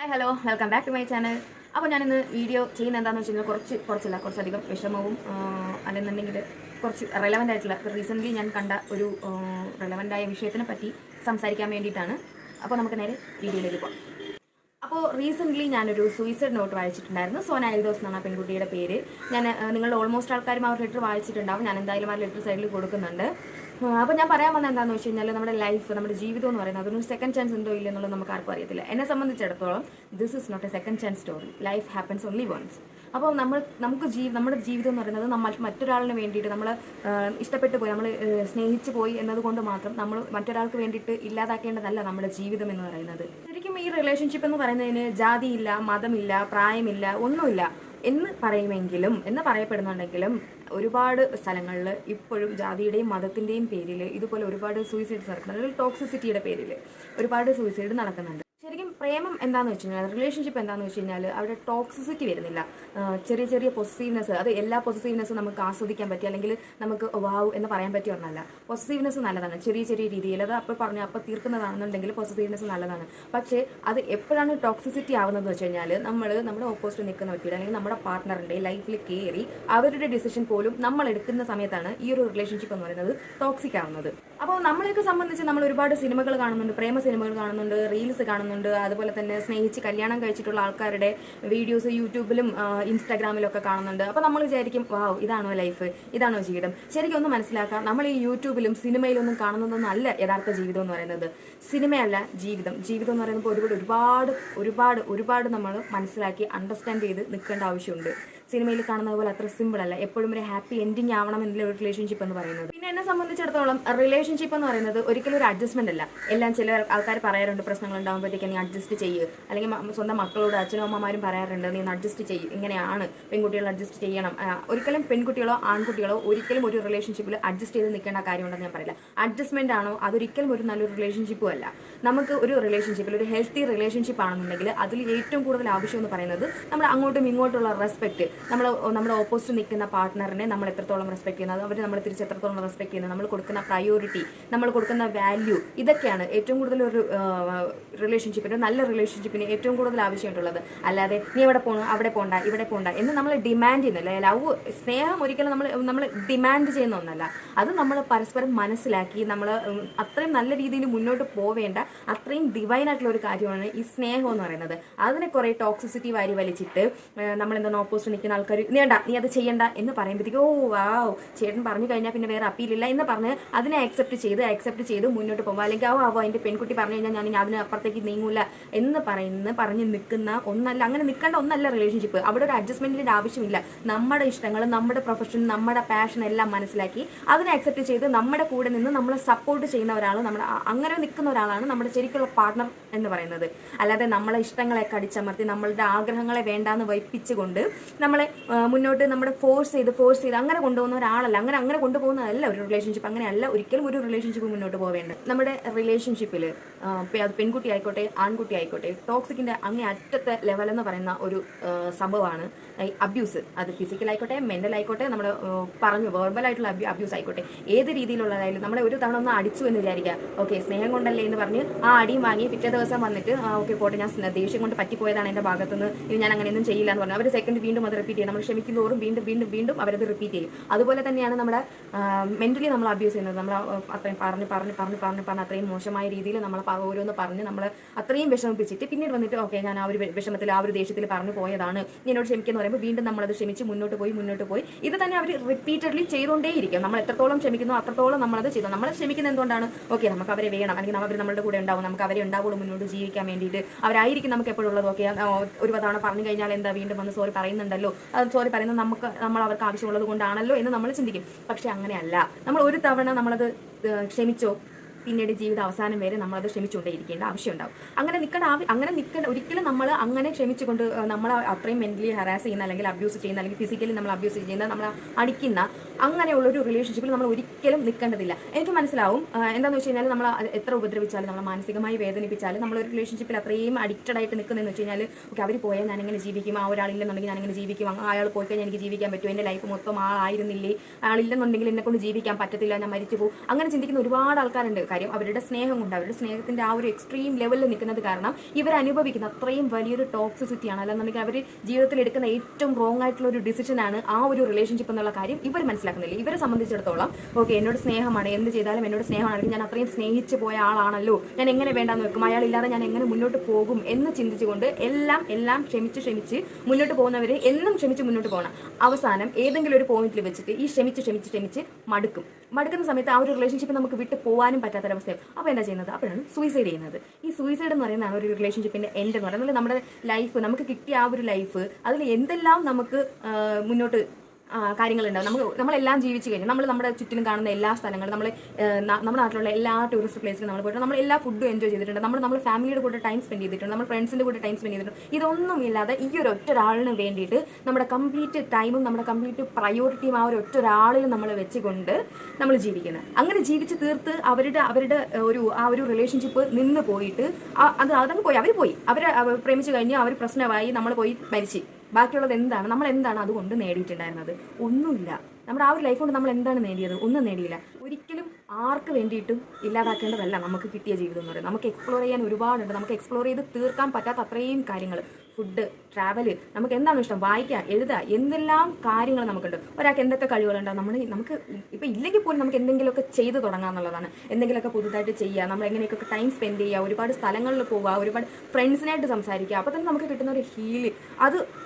Hi hello welcome back to my channel. അപ്പോൾ ഞാനിന്ന് video ചെയ്യുന്ന എന്താണെന്ന് വെച്ച് കഴിഞ്ഞാൽ കുറച്ചധികം വിഷമവും അല്ലെന്നുണ്ടെങ്കിൽ കുറച്ച് റെലവൻ്റ് ആയിട്ടുള്ള റീസെൻ്റ്ലി ഞാൻ കണ്ട ഒരു റെലവൻ്റ് ആയ വിഷയത്തിനെ പറ്റി സംസാരിക്കാൻ വേണ്ടിയിട്ടാണ്. അപ്പോൾ നമുക്ക് നേരെ വീഡിയോയിലേക്ക് പോകാം. അപ്പോൾ റീസെൻ്റ്ലി ഞാനൊരു സൂയിസൈഡ് നോട്ട് വായിച്ചിട്ടുണ്ടായിരുന്നു. സോന എൽദോസ് എന്നാണ് ആ പെൺകുട്ടിയുടെ പേര്. നിങ്ങളുടെ ഓൾമോസ്റ്റ് ആൾക്കാരും ആ ഒരു ലെറ്റർ വായിച്ചിട്ടുണ്ടാവും. ഞാൻ എന്തായാലും ആ ലെറ്റർ സൈഡിൽ കൊടുക്കുന്നുണ്ട്. അപ്പോൾ ഞാൻ പറയാൻ വന്നത് എന്താണെന്ന് വെച്ച് കഴിഞ്ഞാൽ നമ്മുടെ ലൈഫ്, നമ്മുടെ ജീവിതം എന്ന് പറയുന്നത് അതൊരു സെക്കൻഡ് ചാൻസ് ഉണ്ടോ ഇല്ല എന്നുള്ളത് നമുക്ക് ആർക്കും അറിയത്തില്ല. എന്നെ സംബന്ധിച്ചിടത്തോളം this is not a second chance story. Life happens only once. അപ്പോൾ നമ്മുടെ ജീവിതം എന്ന് പറയുന്നത് നമ്മൾ മറ്റൊരാളിന് വേണ്ടിയിട്ട് നമ്മൾ ഇഷ്ടപ്പെട്ടു പോയി, നമ്മൾ സ്നേഹിച്ചു പോയി എന്നതുകൊണ്ട് മാത്രം നമ്മൾ മറ്റൊരാൾക്ക് വേണ്ടിയിട്ട് ഇല്ലാതാക്കേണ്ടതല്ല നമ്മുടെ ജീവിതം എന്ന് പറയുന്നത്. ശരിക്കും ഈ റിലേഷൻഷിപ്പ് എന്ന് പറയുന്നതിന് ജാതിയില്ല, മതമില്ല, പ്രായമില്ല, ഒന്നുമില്ല എന്ന് പറയപ്പെടുന്നുണ്ടെങ്കിലും ഒരുപാട് സ്ഥലങ്ങളിൽ ഇപ്പോഴും ജാതിയുടെയും മതത്തിൻ്റെയും പേരിൽ ഇതുപോലെ ഒരുപാട് സൂയിസൈഡ്സ് നടക്കുന്നുണ്ട്. ടോക്സിസിറ്റിയുടെ പേരിൽ ഒരുപാട് സൂയിസൈഡ് നടക്കുന്നുണ്ട്. ശരിക്കും പ്രേമം എന്താണെന്ന് വെച്ച് കഴിഞ്ഞാൽ, റിലേഷൻഷിപ്പ് എന്താണെന്ന് വെച്ച് കഴിഞ്ഞാൽ അവിടെ ടോക്സിസിറ്റി വരുന്നില്ല. ചെറിയ ചെറിയ പൊസസീവ്നെസ്, അത് എല്ലാ പൊസസീവ്നെസ്സും നമുക്ക് ആസ്വദിക്കാൻ പറ്റി അല്ലെങ്കിൽ നമുക്ക് വാവ് എന്ന് പറയാൻ പറ്റിയ ഒന്നല്ല. പൊസസീവ്നെസ് നല്ലതാണ്, ചെറിയ ചെറിയ രീതിയിൽ അത് അപ്പോൾ തീർക്കുന്നതാണെന്നുണ്ടെങ്കിൽ പൊസസീവ്നെസ് നല്ലതാണ്. പക്ഷേ അത് എപ്പോഴാണ് ടോക്സിസിറ്റി ആവുന്നതെന്ന് വെച്ച് കഴിഞ്ഞാൽ നമ്മുടെ ഓപ്പോസിറ്റ് നിൽക്കുന്ന വ്യക്തിയുടെ അല്ലെങ്കിൽ നമ്മുടെ പാർട്ട്ണറിൻ്റെ ലൈഫിൽ കയറി അവരുടെ ഡിസിഷൻ പോലും നമ്മൾ എടുക്കുന്ന സമയത്താണ് ഈ ഒരു റിലേഷൻഷിപ്പ് എന്ന് പറയുന്നത് ടോക്സിക് ആവുന്നത്. അപ്പോൾ നമ്മളെയൊക്കെ സംബന്ധിച്ച് നമ്മൾ ഒരുപാട് സിനിമകൾ കാണുന്നുണ്ട്, പ്രേമ സിനിമകൾ കാണുന്നുണ്ട്, റീൽസ് കാണുന്നുണ്ട്. അതുപോലെ തന്നെ സ്നേഹിച്ച് കല്യാണം കഴിച്ചിട്ടുള്ള ആൾക്കാരുടെ വീഡിയോസ് യൂട്യൂബിലും ഇൻസ്റ്റാഗ്രാമിലും ഒക്കെ കാണുന്നുണ്ട്. അപ്പോൾ നമ്മൾ വിചാരിക്കും വാവ്, ഇതാണോ ലൈഫ്, ഇതാണോ ജീവിതം? ശരിക്കും ഒന്ന് മനസ്സിലാക്കാം, നമ്മൾ ഈ യൂട്യൂബിലും സിനിമയിലൊന്നും കാണുന്നതൊന്നും അല്ല യഥാർത്ഥ ജീവിതം എന്ന് പറയുന്നത്. സിനിമയല്ല ജീവിതം. ജീവിതം എന്ന് പറയുമ്പോൾ ഒരുപാട് നമ്മൾ മനസ്സിലാക്കി അണ്ടർസ്റ്റാൻഡ് ചെയ്ത് നിൽക്കേണ്ട ആവശ്യമുണ്ട്. സിനിമയിൽ കാണുന്നത് പോലെ അത്ര സിമ്പിൾ അല്ല. എപ്പോഴും ഒരു ഹാപ്പി എൻഡിങ് ആവണം എന്നുള്ള ഒരു റിലേഷൻഷിപ്പ് എന്ന് പറയുന്നത്. പിന്നെ എന്നെ സംബന്ധിച്ചിടത്തോളം റിലേഷൻഷിപ്പ് എന്ന് പറയുന്നത് ഒരിക്കലും ഒരു അഡ്ജസ്റ്റ്മെന്റ് അല്ല. ചില ആൾക്കാർ പറയാറുണ്ട്, പ്രശ്നങ്ങൾ ഉണ്ടാകുമ്പോഴത്തേക്ക് നീ അഡ്ജസ്റ്റ് ചെയ്യുക, അല്ലെങ്കിൽ സ്വന്തം മക്കളോട് അച്ഛനും അമ്മമാരും പറയാറുണ്ട് നീ അഡ്ജസ്റ്റ് ചെയ്യും, ഇങ്ങനെയാണ് പെൺകുട്ടികൾ അഡ്ജസ്റ്റ് ചെയ്യണം. ഒരിക്കലും പെൺകുട്ടികളോ ആൺകുട്ടികളോ ഒരിക്കലും ഒരു റിലേഷൻഷിപ്പിൽ അഡ്ജസ്റ്റ് ചെയ്ത് നിൽക്കേണ്ട കാര്യമുണ്ടെന്ന് ഞാൻ പറയില്ല. അഡ്ജസ്റ്റ്മെന്റ് ആണോ അതൊരിക്കലും ഒരു നല്ലൊരു റിലേഷൻഷിപ്പും അല്ല. നമുക്ക് ഒരു റിലേഷൻഷിപ്പിൽ ഒരു ഹെൽത്തി റിലേഷൻഷിപ്പ് ആണെന്നുണ്ടെങ്കിൽ അതിൽ ഏറ്റവും കൂടുതൽ ആവശ്യം എന്ന് പറയുന്നത് നമ്മൾ അങ്ങോട്ടും ഇങ്ങോട്ടുള്ള റെസ്പെക്ട്, നമ്മുടെ ഓപ്പോസിറ്റ് നിൽക്കുന്ന പാർട്ട്ണറിനെ നമ്മൾ എത്രത്തോളം റെസ്പെക്ട് ചെയ്യുന്നത്, അവർ നമ്മൾ തിരിച്ച് എത്രത്തോളം റെസ്പെക്ട് ചെയ്യുന്നത്, നമ്മൾ കൊടുക്കുന്ന പ്രയോറിറ്റി, നമ്മൾ കൊടുക്കുന്ന വാല്യൂ, ഇതൊക്കെയാണ് ഏറ്റവും കൂടുതൽ ഒരു റിലേഷൻഷിപ്പിന്, നല്ല റിലേഷൻഷിപ്പിന് ഏറ്റവും കൂടുതൽ ആവശ്യമായിട്ടുള്ളത്. അല്ലാതെ നീ എവിടെ പോകണം, അവിടെ പോകണ്ട, ഇവിടെ പോകണ്ട എന്ന് നമ്മൾ ഡിമാൻഡ് ചെയ്യുന്നില്ല. ലവ്, സ്നേഹം ഒരിക്കലും നമ്മൾ ഡിമാൻഡ് ചെയ്യുന്ന ഒന്നല്ല. അത് നമ്മൾ പരസ്പരം മനസ്സിലാക്കി നമ്മൾ അത്രയും നല്ല രീതിയിൽ മുന്നോട്ട് പോവേണ്ട അത്രയും ഡിവൈൻ ആയിട്ടുള്ള ഒരു കാര്യമാണ് ഈ സ്നേഹം എന്ന് പറയുന്നത്. അതിനെ കുറേ ടോക്സിസിറ്റി വാരി വലിച്ചിട്ട് നമ്മളെന്താണ് ഓപ്പോസിറ്റ് നിൽക്കുന്ന ആൾക്കാർ നീ അത് ചെയ്യണ്ട എന്ന് പറയുമ്പോഴത്തേക്ക് ഓ വാവ്, ചേട്ടൻ പറഞ്ഞു കഴിഞ്ഞാൽ പിന്നെ വേറെ അപ്പീലില്ല എന്ന് പറഞ്ഞ് അതിനെ അക്സെപ്റ്റ് ചെയ്ത് മുന്നോട്ട് പോകുമ്പോൾ, അല്ലെങ്കിൽ അതിൻ്റെ പെൺകുട്ടി പറഞ്ഞു കഴിഞ്ഞാൽ ഞാൻ അതിന് അപ്പുറത്തേക്ക് നീങ്ങൂല എന്ന് പറഞ്ഞ് നിൽക്കുന്ന ഒന്നല്ല, അങ്ങനെ നിൽക്കേണ്ട ഒന്നല്ല റിലേഷൻഷിപ്പ്. അവിടെ ഒരു അഡ്ജസ്റ്റ്മെന്റിന്റെ ആവശ്യമില്ല. നമ്മുടെ ഇഷ്ടങ്ങൾ, നമ്മുടെ പ്രൊഫഷൻ, നമ്മുടെ പാഷൻ എല്ലാം മനസ്സിലാക്കി അതിനെ അക്സെപ്റ്റ് ചെയ്ത് നമ്മുടെ കൂടെ നിന്ന് നമ്മളെ സപ്പോർട്ട് ചെയ്യുന്ന ഒരാൾ, അങ്ങനെ നിൽക്കുന്ന ഒരാളാണ് നമ്മുടെ ശരിക്കുള്ള പാർട്ട്ണർ എന്ന് പറയുന്നത്. അല്ലാതെ നമ്മളെ ഇഷ്ടങ്ങളെ കടിച്ചമർത്തി നമ്മളുടെ ആഗ്രഹങ്ങളെ വേണ്ടാന്ന് വയ്പ്പിച്ചുകൊണ്ട് നമ്മളെ മുന്നോട്ട് നമ്മുടെ ഫോഴ്സ് ചെയ്ത് അങ്ങനെ കൊണ്ടുപോകുന്ന ഒരാളല്ല. അങ്ങനെ കൊണ്ടുപോകുന്നതല്ല ഒരു റിലേഷൻഷിപ്പ്. അങ്ങനെയല്ല ഒരിക്കലും ഒരു റിലേഷൻഷിപ്പ് മുന്നോട്ട് പോവേണ്ടത്. നമ്മുടെ റിലേഷൻഷിപ്പിൽ അത് പെൺകുട്ടി ആയിക്കോട്ടെ ആൺകുട്ടി ആയിക്കോട്ടെ, ടോക്സിക്കിന്റെ അങ്ങേ അറ്റത്തെ ലെവൽ എന്ന് പറയുന്ന ഒരു സംഭവമാണ് അബ്യൂസ്. അത് ഫിസിക്കൽ ആയിക്കോട്ടെ, മെന്റൽ ആയിക്കോട്ടെ, നമ്മൾ വെർബൽ ആയിട്ടുള്ള അബ്യൂസ് ആയിക്കോട്ടെ, ഏത് രീതിയിലുള്ളതായാലും നമ്മളെ ഒരു തവണ ഒന്ന് അടിച്ചു എന്ന് വിചാരിക്കുക. ഓക്കെ, സ്നേഹം കൊണ്ടല്ലേ എന്ന് പറഞ്ഞ് ആ അടിയും വാങ്ങി പിറ്റേ ദിവസം വന്നിട്ട് ഓക്കെ പോട്ടെ, ഞാൻ ദേഷ്യം കൊണ്ട് പറ്റിപ്പോയതാണ് എൻ്റെ ഭാഗത്തുനിന്ന്, ഇത് ഞാൻ അങ്ങനെയൊന്നും ചെയ്യില്ല എന്ന് പറഞ്ഞു അവർ സെക്കൻഡ് വീണ്ടും അത് റിപ്പീറ്റ് ചെയ്യും. നമ്മൾ ക്ഷമിക്കുന്നതോറും വീണ്ടും അവരത് റിപ്പീറ്റ് ചെയ്യും. അതുപോലെ തന്നെയാണ് നമ്മുടെ മെന്റലി നമ്മൾ അബ്യൂസ് ചെയ്യുന്നത്. നമ്മൾ അത്രയും പറഞ്ഞ് അത്രയും മോശമായ രീതിയിൽ നമ്മൾ ഓരോന്ന് പറഞ്ഞ് നമ്മൾ അത്രയും വിഷമിപ്പിച്ചിട്ട് പിന്നീട് വന്നിട്ട് ഓക്കെ ഞാൻ ആ ഒരു വിഷമത്തിൽ, ആ ഒരു ദേഷ്യത്തിൽ പറഞ്ഞു പോയതാണ്, എന്നോട് ക്ഷമിക്കുന്നു പറയുമ്പോൾ വീണ്ടും നമ്മളത് ക്ഷമിച്ച് മുന്നോട്ട് പോയി ഇത് തന്നെ അവർ റിപ്പീറ്റഡ്ലി ചെയ്തുകൊണ്ടേയിരിക്കും. നമ്മൾ എത്രത്തോളം ക്ഷമിക്കുന്നു അത്രത്തോളം നമ്മളത് ചെയ്തു. നമ്മൾ ക്ഷമിക്കുന്നത് എന്തുകൊണ്ടാണ്? ഓക്കെ, നമുക്ക് അവരെ വേണം, അല്ലെങ്കിൽ അവർ നമ്മുടെ കൂടെ ഉണ്ടാവും, നമുക്ക് അവരെ ഉണ്ടാവുള്ളൂ മുന്നോട്ട് ജീവിക്കാൻ വേണ്ടിയിട്ട്, അവരായിരിക്കും നമുക്ക് എപ്പോഴുള്ളത്. ഓക്കെ, ഒരു തവണ പറഞ്ഞു കഴിഞ്ഞാൽ എന്താ വീണ്ടും വന്ന് സോറി പറയുന്നുണ്ടല്ലോ, അത് സോറി പറയുന്നത് നമ്മൾ അവർക്ക് ആവശ്യമുള്ളത് കൊണ്ടാണല്ലോ എന്ന് നമ്മൾ ചിന്തിക്കും. പക്ഷെ അങ്ങനെയല്ല. നമ്മൾ ഒരു തവണ നമ്മളത് ക്ഷമിച്ചോ, പിന്നീട് ജീവിത അവസാനം വരെ നമ്മളത് ക്ഷമിച്ചുകൊണ്ടേയിരിക്കേണ്ട ആവശ്യമുണ്ടാവും. അങ്ങനെ നിൽക്കേണ്ട ഒരിക്കലും നമ്മൾ അങ്ങനെ ക്ഷമിച്ചുകൊണ്ട് നമ്മൾ അത്രയും മെന്റലി ഹറാസ് ചെയ്യുന്ന, അല്ലെങ്കിൽ അബ്യൂസ് ചെയ്യുന്ന, അല്ലെങ്കിൽ ഫിസിക്കലി നമ്മൾ അബ്യൂസ് ചെയ്യുന്ന, നമ്മൾ അടിക്കുന്ന അങ്ങനെയുള്ളൊരു റിലേഷൻഷിപ്പിൽ നമ്മൾ ഒരിക്കലും നിൽക്കേണ്ടതില്ല. എനിക്ക് മനസ്സിലാവും എന്താണെന്ന് വെച്ച് കഴിഞ്ഞാൽ, നമ്മൾ എത്ര ഉപദ്രവിച്ചാലും, നമ്മൾ മാനസികമായി വേദനിപ്പിച്ചാലും, നമ്മളൊരു റിലേഷൻഷിപ്പിൽ അത്രയും അഡിക്റ്റഡ് ആയിട്ട് നിൽക്കുന്നതെന്ന് വെച്ച് കഴിഞ്ഞാൽ ഓക്കെ അവർ പോയാൽ ഞാനെങ്ങനെ ജീവിക്കും, ആ ഒരാളില്ലെന്നുണ്ടെങ്കിൽ ഞാനെങ്ങനെ ജീവിക്കും, അയാൾ പോയി കഴിഞ്ഞാൽ എനിക്ക് ജീവിക്കാൻ പറ്റും, എൻ്റെ ലൈഫ് മൊത്തം ആളില്ലെന്നുണ്ടെങ്കിൽ എന്നെ കൊണ്ട് ജീവിക്കാൻ പറ്റത്തില്ല, ഞാൻ മരിച്ചു പോകും, അങ്ങനെ ചിന്തിക്കുന്ന ഒരുപാട് ആൾക്കാരുണ്ട്. കാര്യം അവരുടെ സ്നേഹം കൊണ്ട്, അവരുടെ സ്നേഹത്തിൻ്റെ ആ ഒരു എക്സ്ട്രീം ലെവലിൽ നിൽക്കുന്നത് കാരണം ഇവർ അനുഭവിക്കുന്ന അത്രയും വലിയൊരു ടോക്സിസിറ്റിയാണ്. അല്ലെന്നുണ്ടെങ്കിൽ അവർ ജീവിതത്തിൽ എടുക്കുന്ന ഏറ്റവും റോങ് ആയിട്ടുള്ള ഒരു ഡിസിഷനാണ് ആ ഒരു റിലേഷൻഷിപ്പ് എന്നുള്ള കാര്യം ഇവർ മനസ്സിലാക്കുന്നില്ല. ഇവരെ സംബന്ധിച്ചിടത്തോളം ഓക്കെ, എന്നോട് സ്നേഹമാണ്, എന്ത് ചെയ്താലും എന്നോട് സ്നേഹമാണെങ്കിൽ ഞാൻ അത്രയും സ്നേഹിച്ച് പോയ ആളാണല്ലോ, ഞാൻ എങ്ങനെ വേണ്ടാന്ന് വെക്കും, അയാളില്ലാതെ ഞാൻ എങ്ങനെ മുന്നോട്ട് പോകും എന്ന് ചിന്തിച്ചുകൊണ്ട് എല്ലാം ക്ഷമിച്ച് മുന്നോട്ട് പോകുന്നവർ എന്നും ക്ഷമിച്ച് മുന്നോട്ട് പോകണം. അവസാനം ഏതെങ്കിലും ഒരു പോയിന്റിൽ വെച്ചിട്ട് ഈ ക്ഷമിച്ച് മടുക്കുന്ന സമയത്ത് ആ ഒരു റിലേഷൻഷിപ്പ് നമുക്ക് വിട്ട് പോകാനും പറ്റാത്തൊരവസ്ഥയും. അപ്പോൾ എന്താ ചെയ്യുന്നത്? അപ്പോഴാണ് സൂയിസൈഡ് ചെയ്യുന്നത്. ഈ സൂയിസൈഡ് എന്ന് പറയുന്നതാണ് ഒരു റിലേഷൻഷിപ്പിൻ്റെ എൻഡ് എന്ന് പറയുന്നത്. നമ്മുടെ ലൈഫ്, നമുക്ക് കിട്ടിയ ആ ഒരു ലൈഫ്, അതിൽ എന്തെല്ലാം നമുക്ക് മുന്നോട്ട് കാര്യങ്ങളുണ്ടാവും. നമ്മളെല്ലാം ജീവിച്ചു കഴിഞ്ഞു, നമ്മുടെ ചുറ്റിലും കാണുന്ന എല്ലാ സ്ഥലങ്ങളും, നമ്മുടെ നാട്ടിലുള്ള എല്ലാ ടൂറിസ്റ്റ് പ്ലേസിലും നമ്മൾ പോയിട്ട് നമ്മൾ എല്ലാ ഫുഡും എൻജോയ് ചെയ്തിട്ടുണ്ട്, നമ്മൾ ഫാമിലിയുടെ കൂടെ ടൈം സ്പെൻഡ് ചെയ്തിട്ടുണ്ട്, നമ്മൾ ഫ്രണ്ട്സിൻ്റെ കൂടെ ടൈം സ്പെൻഡ് ചെയ്തിട്ടുണ്ട്. ഇതൊന്നും ഇല്ലാതെ ഈ ഒരു ഒറ്റ ഒരാളിന് വേണ്ടിയിട്ട് നമ്മുടെ കംപ്ലീറ്റ് ടൈമും നമ്മുടെ കംപ്ലീറ്റ് പ്രയോറിറ്റിയും ആ ഒരു ഒറ്റ ഒരാളിൽ നമ്മൾ വെച്ചുകൊണ്ട് നമ്മൾ ജീവിക്കുന്നത്. അങ്ങനെ ജീവിച്ച് തീർത്ത് അവരുടെ ഒരു റിലേഷൻഷിപ്പ് നിന്ന് പോയിട്ട് അതങ്ങ് പോയി, അവർ പ്രേമിച്ച് കഴിഞ്ഞ് അവർ പ്രശ്നമായി, നമ്മൾ പോയി മരിച്ച്. ബാക്കിയുള്ളത് എന്താണ്? നമ്മൾ എന്താണ് അതുകൊണ്ട് നേടിയിട്ടുണ്ടായിരുന്നത്? ഒന്നുമില്ല. നമ്മുടെ ആ ഒരു ലൈഫ് കൊണ്ട് നമ്മൾ എന്താണ് നേടിയത്? ഒന്നും നേടിയില്ല. ഒരിക്കലും ആർക്ക് വേണ്ടിയിട്ടും ഇല്ലാതാക്കേണ്ടതല്ല നമുക്ക് കിട്ടിയ ജീവിതം എന്ന് പറയുന്നത്. നമുക്ക് എക്സ്പ്ലോർ ചെയ്യാൻ ഒരുപാടുണ്ട്. നമുക്ക് എക്സ്പ്ലോർ ചെയ്ത് തീർക്കാൻ പറ്റാത്ത അത്രയും കാര്യങ്ങൾ, ഫുഡ്, ട്രാവൽ, നമുക്ക് എന്താണ് ഇഷ്ടം, വായിക്കുക, എഴുതുക, എന്തെല്ലാം കാര്യങ്ങൾ നമുക്കുണ്ട്. ഒരാൾക്ക് എന്തൊക്കെ കഴിവുകളുണ്ടാവും, നമുക്ക് ഇപ്പം ഇല്ലെങ്കിൽ പോലും നമുക്ക് എന്തെങ്കിലുമൊക്കെ ചെയ്ത് തുടങ്ങുക എന്നുള്ളതാണ്. എന്തെങ്കിലുമൊക്കെ പുതുതായിട്ട് ചെയ്യുക, നമ്മൾ എങ്ങനെയൊക്കെ ടൈം സ്പെൻഡ് ചെയ്യുക, ഒരുപാട് സ്ഥലങ്ങളിൽ പോവുക, ഒരുപാട് ഫ്രണ്ട്സിനായിട്ട് സംസാരിക്കുക. അപ്പോൾ തന്നെ നമുക്ക് കിട്ടുന്ന ഒരു ഹീല്,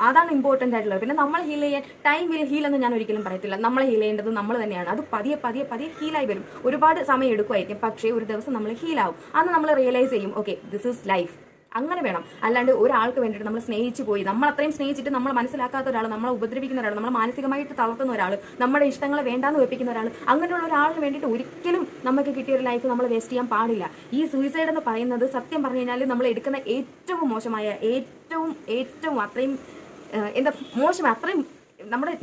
അതാണ് ഇമ്പോർട്ടൻ്റ് ആയിട്ടുള്ളത്. പിന്നെ നമ്മൾ ഹീൽ ചെയ്യാൻ ടൈം വിൽ ഹീൽ എന്ന് ഞാൻ ഒരിക്കലും പറയത്തില്ല. നമ്മളെ ഹീൽ ചെയ്യേണ്ടത് നമ്മൾ തന്നെയാണ്. അത് പതിയെ ഹീലായി വരും. ഒരുപാട് സമയം എടുക്കുമായിരിക്കും, പക്ഷേ ഒരു ദിവസം നമ്മൾ ഹീലാവും. അന്ന് നമ്മൾ റിയലൈസ് ചെയ്യും, ഓക്കെ, ദിസ് ഈസ് ലൈഫ്. അങ്ങനെ വേണം. അല്ലാണ്ട് ഒരാൾക്ക് വേണ്ടിയിട്ട് നമ്മൾ സ്നേഹിച്ച് പോയി, നമ്മൾ അത്രയും സ്നേഹിച്ചിട്ട് നമ്മൾ മനസ്സിലാക്കാത്ത ഒരാൾ, നമ്മളെ ഉപദ്രവിക്കുന്ന ഒരാൾ, നമ്മൾ മാനസികമായിട്ട് തളർത്തുന്ന ഒരാൾ, നമ്മുടെ ഇഷ്ടങ്ങളെ വേണ്ടാന്ന് വെപ്പിക്കുന്ന ഒരാൾ, അങ്ങനെയുള്ള ഒരാളിന് വേണ്ടിയിട്ട് ഒരിക്കലും നമുക്ക് കിട്ടിയ ഒരു ലൈഫ് നമ്മൾ വേസ്റ്റ് ചെയ്യാൻ പാടില്ല. ഈ സൂയിസൈഡ് എന്ന് പറയുന്നത് സത്യം പറഞ്ഞു കഴിഞ്ഞാൽ നമ്മൾ എടുക്കുന്ന ഏറ്റവും മോശമായ, ഏറ്റവും അത്രയും മോശമായ, അത്രയും നമ്മുടെ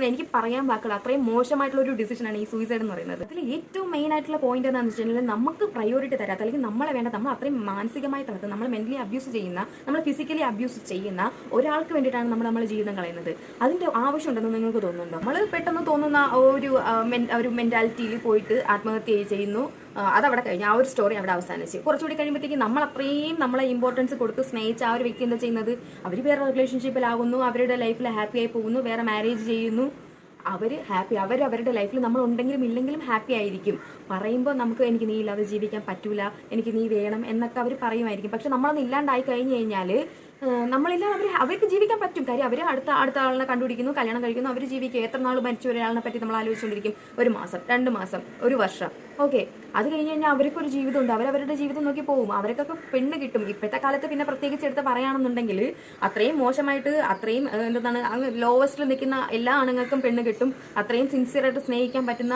എനിക്ക് പറയാൻ വാക്കുകൾ, അത്രയും മോശമായിട്ടുള്ള ഒരു ഡിസിഷനാണ് ഈ സൂയിസൈഡ് എന്ന് പറയുന്നത്. അതിൽ ഏറ്റവും മെയിൻ ആയിട്ടുള്ള പോയിന്റ് എന്താണെന്ന് വെച്ചിട്ടുണ്ടെങ്കിൽ, നമുക്ക് പ്രയോറിറ്റി തരാത്ത, അല്ലെങ്കിൽ നമ്മളെ വേണ്ട, നമ്മൾ അത്രയും മാനസികമായി തളർത്തുന്ന, നമ്മൾ മെന്റലി അബ്യൂസ് ചെയ്യുന്ന, നമ്മൾ ഫിസിക്കലി അബ്യൂസ് ചെയ്യുന്ന ഒരാൾക്ക് വേണ്ടിയിട്ടാണ് നമ്മുടെ ജീവിതം കളയുന്നത്. അതിൻ്റെ ആവശ്യമുണ്ടെന്ന് നിങ്ങൾക്ക് തോന്നുന്നുണ്ടോ? നമ്മൾ പെട്ടെന്ന് തോന്നുന്ന ഒരു മെന്റാലിറ്റിയിൽ പോയിട്ട് ആത്മഹത്യ ചെയ്യുന്നു, അതവിടെ കഴിഞ്ഞ് ആ ഒരു സ്റ്റോറി അവിടെ അവസാനിച്ച്. കുറച്ചുകൂടി കഴിയുമ്പോഴത്തേക്ക് നമ്മളെ ഇമ്പോർട്ടൻസ് കൊടുത്ത് സ്നേഹിച്ച ആ ഒരു വ്യക്തി എന്താ ചെയ്യുന്നത്? അവർ വേറെ റിലേഷൻഷിപ്പിലാകുന്നു, അവരുടെ ലൈഫിൽ ഹാപ്പി ആയി പോകുന്നു, വേറെ മാരേജ് ചെയ്യുന്നു. അവരുടെ ലൈഫിൽ നമ്മൾ ഉണ്ടെങ്കിലും ഇല്ലെങ്കിലും ഹാപ്പി ആയിരിക്കും. പറയുമ്പോൾ എനിക്ക് നീ ഇല്ലാതെ ജീവിക്കാൻ പറ്റൂല, എനിക്ക് നീ വേണം എന്നൊക്കെ അവർ പറയുമായിരിക്കും. പക്ഷെ നമ്മളൊന്ന് ഇല്ലാണ്ടായി കഴിഞ്ഞ് കഴിഞ്ഞാൽ നമ്മളില്ലാതെ അവർക്ക് ജീവിക്കാൻ പറ്റും. കാര്യം അവർ അടുത്ത ആളിനെ കണ്ടുപിടിക്കുന്നു, കല്യാണം കഴിക്കുന്നു, അവർ ജീവിക്കും. എത്ര നാൾ മരിച്ച ഒരാളിനെ പറ്റി നമ്മൾ ആലോചിച്ചുകൊണ്ടിരിക്കും? 1 മാസം, 2 മാസം, 1 വർഷം. ഓക്കെ, അത് കഴിഞ്ഞ് കഴിഞ്ഞാൽ അവർക്കൊരു ജീവിതമുണ്ട്, അവരവരുടെ ജീവിതം നോക്കി പോകും. അവർക്കൊക്കെ പെണ്ണ് കിട്ടും. ഇപ്പോഴത്തെ കാലത്ത് പിന്നെ പ്രത്യേകിച്ച് എടുത്ത് പറയുകയാണെന്നുണ്ടെങ്കിൽ അത്രയും മോശമായിട്ട്, അത്രയും ലോവസ്റ്റിൽ നിൽക്കുന്ന എല്ലാ ആണുങ്ങൾക്കും പെണ്ണ് കിട്ടും. അത്രയും സിൻസിയറായിട്ട് സ്നേഹിക്കാൻ പറ്റുന്ന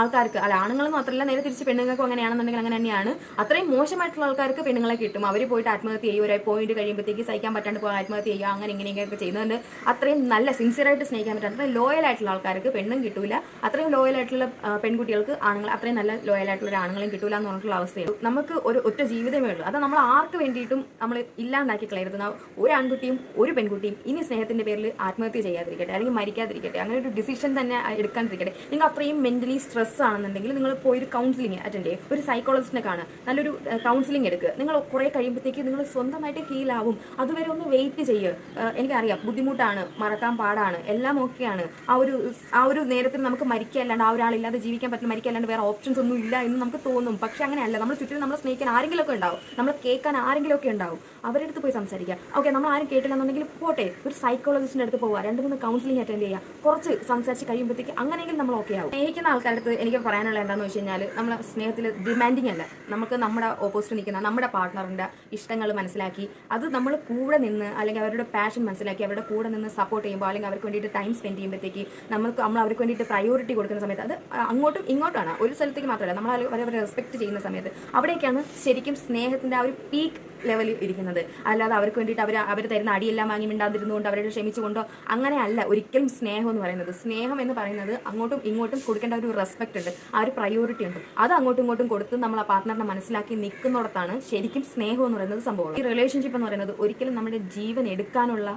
ആൾക്കാർക്ക്, അല്ല ആണുങ്ങൾ മാത്രമല്ല, നേരെ തിരിച്ച് പെണ്ണുങ്ങൾക്കും അങ്ങനെയാണെന്നുണ്ടെങ്കിൽ അങ്ങനെ തന്നെയാണ്. അത്രയും മോശമായിട്ടുള്ള ആൾക്കാർക്ക് പെണ്ണുങ്ങളെ കിട്ടും. അവർ പോയിട്ട് ആത്മഹത്യ ചെയ്യും, ഒരു പോയിന്റ് കഴിയുമ്പോഴത്തേക്ക് സഹിക്കാൻ പറ്റാണ്ട് പോയി ആത്മഹത്യ ചെയ്യുക, അങ്ങനെ ഇങ്ങനെയൊക്കെ ചെയ്യുന്നുണ്ട്. അത്രയും നല്ല സിൻസിയറായിട്ട് സ്നേഹിക്കാൻ പറ്റാത്ത, അത്രയും ലോയൽ ആയിട്ടുള്ള ആൾക്കാർക്ക് പെണ്ണും കിട്ടൂല. അത്രയും ലോയൽ ആയിട്ടുള്ള പെൺകുട്ടികൾക്ക് അത്രയും നല്ല ലോയൽ ആയിട്ടുള്ള ഒരു ആണുങ്ങളും കിട്ടൂല എന്ന് പറഞ്ഞിട്ടുള്ള അവസ്ഥയാണ്. നമുക്ക് ഒറ്റ ജീവിതമേ ഉള്ളൂ. അത് നമ്മൾ ആർക്ക് വേണ്ടിയിട്ടും നമ്മൾ ഇല്ലാണ്ടാക്കി കളയരുത്. ഒരു ആൺകുട്ടിയും ഒരു പെൺകുട്ടിയും ഇനി സ്നേഹത്തിന്റെ പേരിൽ ആത്മഹത്യ ചെയ്യാതിരിക്കട്ടെ, അല്ലെങ്കിൽ മരിക്കാതിരിക്കട്ടെ, അങ്ങനെ ഒരു ഡിസിഷൻ തന്നെ എടുക്കാതിരിക്കട്ടെ. നിങ്ങൾ അത്രയും മെന്റലി സ്ട്രെസ് ആണെന്നുണ്ടെങ്കിൽ നിങ്ങൾ പോയി ഒരു കൗൺസിലിംഗ് അറ്റൻഡ് ചെയ്യുക, ഒരു സൈക്കോളജിസ്റ്റിനെ കാണുക, നല്ലൊരു കൗൺസിലിംഗ് എടുക്കുക. നിങ്ങൾ കുറേ കഴിയുമ്പോഴത്തേക്ക് നിങ്ങൾ സ്വന്തമായിട്ട് ഹീലാവും. അതുവരെ ഒന്ന് വെയിറ്റ് ചെയ്യുക. എനിക്കറിയാം ബുദ്ധിമുട്ടാണ്, മറക്കാൻ പാടാണ്, എല്ലാം ഓക്കെയാണ്. ആ ഒരു നേരത്തിൽ നമുക്ക് മരിക്കല്ലാണ്ട്, ആ ഒരാളില്ലാതെ ജീവിക്കാൻ പറ്റും, മരിക്കല്ലാണ്ട് വേറെ ഓപ്ഷൻസ് ഒന്നും ഇല്ല എന്ന് നമുക്ക് തോന്നും. പക്ഷെ അങ്ങനെയല്ല. നമ്മൾ ചുറ്റിലും നമ്മളെ സ്നേഹിക്കാൻ ആരെങ്കിലുമൊക്കെ ഉണ്ടാവും, നമ്മളെ കേൾക്കാൻ ആരെങ്കിലുമൊക്കെ ഉണ്ടാവും. അവരുടെ അടുത്ത് പോയി സംസാരിക്കുക. ഓക്കെ, നമ്മൾ ആരും കേട്ടില്ല എന്നുണ്ടെങ്കിൽ പോട്ടെ, ഒരു സൈക്കോളജിസ്റ്റിൻ്റെ അടുത്ത് പോവുക, 2-3 കൗൺസിലിംഗ് അറ്റൻഡ് ചെയ്യുക. കുറച്ച് സംസാരിച്ച് കഴിയുമ്പോഴത്തേക്ക് അങ്ങനെയെങ്കിലും നമ്മൾ ഓക്കെ ആവും. സ്നേഹിക്കുന്ന ആൾക്കാരുടെ അടുത്ത് എനിക്ക് പറയാനുള്ള എന്താണെന്ന് വെച്ച് കഴിഞ്ഞാൽ, നമ്മൾ സ്നേഹത്തിൽ ഡിമാൻഡിങ് അല്ല. നമുക്ക് നമ്മുടെ ഓപ്പോസിറ്റ് നിൽക്കുന്ന നമ്മുടെ പാർട്ട്ണറിൻ്റെ ഇഷ്ടങ്ങൾ മനസ്സിലാക്കി, അത് നമ്മൾ കൂടെ നിന്ന്, അല്ലെങ്കിൽ അവരുടെ പാഷൻ മനസ്സിലാക്കി അവരുടെ കൂടെ നിന്ന് സപ്പോർട്ട് ചെയ്യുമ്പോൾ, അല്ലെങ്കിൽ അവർക്ക് വേണ്ടിയിട്ട് ടൈം സ്പെൻഡ് ചെയ്യുമ്പോഴത്തേക്ക് നമ്മൾ അവർക്ക് വേണ്ടിയിട്ട് പ്രയോറിറ്റി കൊടുക്കുന്ന സമയത്ത്, അത് അങ്ങോട്ടും ഇങ്ങോട്ടാണ്, ഒരു സ്ഥലത്തേക്ക് മാത്രമല്ല, നമ്മൾ അവരെ റെസ്പെക്ട് ചെയ്യുന്ന സമയത്ത്, അവിടേക്കാണ് ശരിക്കും സ്നേഹത്തിൻ്റെ ആ ഒരു പീക്ക് ലെവലിൽ ഇരിക്കുന്നത്. അല്ലാതെ അവർക്ക് വേണ്ടിയിട്ട് അവർ തരുന്ന അടിയെല്ലാം വാങ്ങി മിണ്ടാതിരുന്നുകൊണ്ട് അവരുടെ ക്ഷമിച്ചുകൊണ്ടോ അങ്ങനെയല്ല ഒരിക്കലും സ്നേഹം എന്ന് പറയുന്നത്. സ്നേഹം എന്ന് പറയുന്നത് അങ്ങോട്ടും ഇങ്ങോട്ടും കൊടുക്കേണ്ട ഒരു റെസ്പെക്റ്റ് ഉണ്ട്, ആ ഒരു പ്രയോറിറ്റി ഉണ്ട്. അത് അങ്ങോട്ടും ഇങ്ങോട്ടും കൊടുത്ത് നമ്മൾ ആ പാർട്ട്ണറിനെ മനസ്സിലാക്കി നിൽക്കുന്നിടത്താണ് ശരിക്കും സ്നേഹം എന്ന് പറയുന്നത് സംഭവം. ഈ റിലേഷൻഷിപ്പ് എന്ന് പറയുന്നത് ഒരിക്കലും നമ്മുടെ ജീവൻ എടുക്കാനുള്ള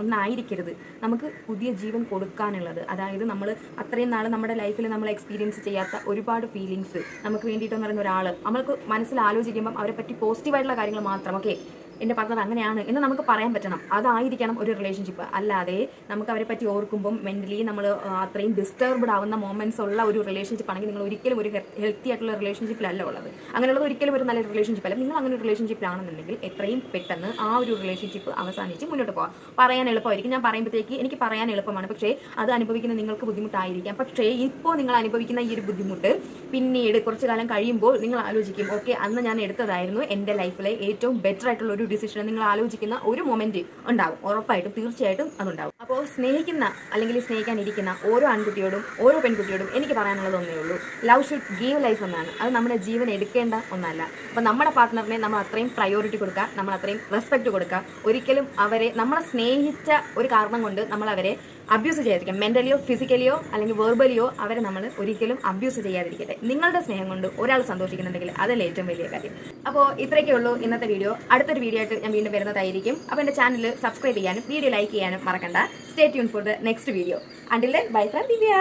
ഒന്നായിരിക്കരുത്, നമുക്ക് പുതിയ ജീവൻ കൊടുക്കാനുള്ളത്. അതായത് നമ്മൾ അത്രയും നാൾ നമ്മുടെ ലൈഫിൽ നമ്മൾ എക്സ്പീരിയൻസ് ചെയ്യാത്ത ഒരുപാട് ഫീലിങ്സ് നമുക്ക് വേണ്ടിയിട്ടെന്ന് പറയുന്ന ഒരാൾ നമ്മൾക്ക് മനസ്സിൽ ആലോചിക്കുമ്പം അവരെ പറ്റി പോസിറ്റീവായിട്ടുള്ള കാര്യങ്ങൾ മാത്രം, ഓക്കെ എൻ്റെ പാർട്ട്ണർ അങ്ങനെയാണ് എന്ന് നമുക്ക് പറയാൻ പറ്റണം. അതായിരിക്കണം ഒരു റിലേഷൻഷിപ്പ്. അല്ലാതെ നമുക്ക് അവരെ പറ്റി ഓർക്കുമ്പം മെൻ്റലി നമ്മൾ അത്രയും ഡിസ്റ്റർബ്ഡ് ആവുന്ന മൊമെൻറ്റ്സ് ഉള്ള ഒരു റിലേഷൻഷിപ്പ് ആണെങ്കിൽ നിങ്ങൾ ഒരിക്കലും ഒരു ഹെൽത്തി ആയിട്ടുള്ള റിലേഷൻഷിപ്പിലല്ല ഉള്ളത്. അങ്ങനെയുള്ളത് ഒരിക്കലും ഒരു നല്ല റിലേഷൻഷിപ്പ് അല്ല. നിങ്ങൾ അങ്ങനെ ഒരു റിലേഷൻഷിപ്പിലാണെന്നുണ്ടെങ്കിൽ എത്രയും പെട്ടെന്ന് ആ ഒരു റിലേഷൻഷിപ്പ് അവസാനിച്ച് മുന്നോട്ട് പോകാം. പറയാൻ എളുപ്പമായിരിക്കും, ഞാൻ പറയുമ്പോഴത്തേക്ക് എനിക്ക് പറയാൻ എളുപ്പമാണ്, പക്ഷേ അത് അനുഭവിക്കുന്ന നിങ്ങൾക്ക് ബുദ്ധിമുട്ടായിരിക്കാം. പക്ഷേ ഇപ്പോൾ നിങ്ങൾ അനുഭവിക്കുന്ന ഈ ഒരു ബുദ്ധിമുട്ട് പിന്നീട് കുറച്ച് കാലം കഴിയുമ്പോൾ നിങ്ങൾ ആലോചിക്കും, ഓക്കെ അന്ന് ഞാൻ എടുത്തതായിരുന്നു എൻ്റെ ലൈഫിലെ ഏറ്റവും ബെറ്റർ ആയിട്ടുള്ള ഒരു ഡിസിഷൻ. നിങ്ങൾ ആലോചിക്കുന്ന ഒരു മൊമെന്റ് ഉണ്ടാവും, ഉറപ്പായിട്ടും തീർച്ചയായിട്ടും അതുണ്ടാവും. അപ്പോൾ സ്നേഹിക്കുന്ന അല്ലെങ്കിൽ സ്നേഹിക്കാനിരിക്കുന്ന ഓരോ ആൺകുട്ടിയോടും ഓരോ പെൺകുട്ടിയോടും എനിക്ക് പറയാനുള്ളത് ഒന്നേ ഉള്ളൂ, ലവ് ഷുഡ് ഗീവ് ലൈഫ് എന്നാണ്. അത് നമ്മുടെ ജീവൻ എടുക്കേണ്ട ഒന്നല്ല. അപ്പോൾ നമ്മുടെ പാർട്ട്ണറിനെ നമ്മൾ അത്രയും പ്രയോറിറ്റി കൊടുക്കുക, നമ്മൾ അത്രയും റെസ്പെക്റ്റ് കൊടുക്കുക. ഒരിക്കലും അവരെ നമ്മളെ സ്നേഹിച്ച ഒരു കാരണം കൊണ്ട് നമ്മൾ അവരെ അബ്യൂസ് ചെയ്യാതിരിക്കാം. മെൻ്റലിയോ ഫിസിക്കലിയോ അല്ലെങ്കിൽ വെർബലിയോ അവരെ നമ്മൾ ഒരിക്കലും അബ്യൂസ് ചെയ്യാതിരിക്കട്ടെ. നിങ്ങളുടെ സ്നേഹം കൊണ്ട് ഒരാൾ സന്തോഷിക്കുന്നുണ്ടെങ്കിൽ അതല്ലേ ഏറ്റവും വലിയ കാര്യം. അപ്പോൾ ഇത്രയൊക്കെ ഉള്ളൂ ഇന്നത്തെ വീഡിയോ. അടുത്തൊരു വീഡിയോ ആയിട്ട് ഞാൻ വീണ്ടും വരുന്നതായിരിക്കും. അപ്പോൾ എൻ്റെ ചാനൽ സബ്സ്ക്രൈബ് ചെയ്യാനും വീഡിയോ ലൈക്ക് ചെയ്യാനും മറക്കണ്ട. Stay tune for the next video. Until then bye from Divya.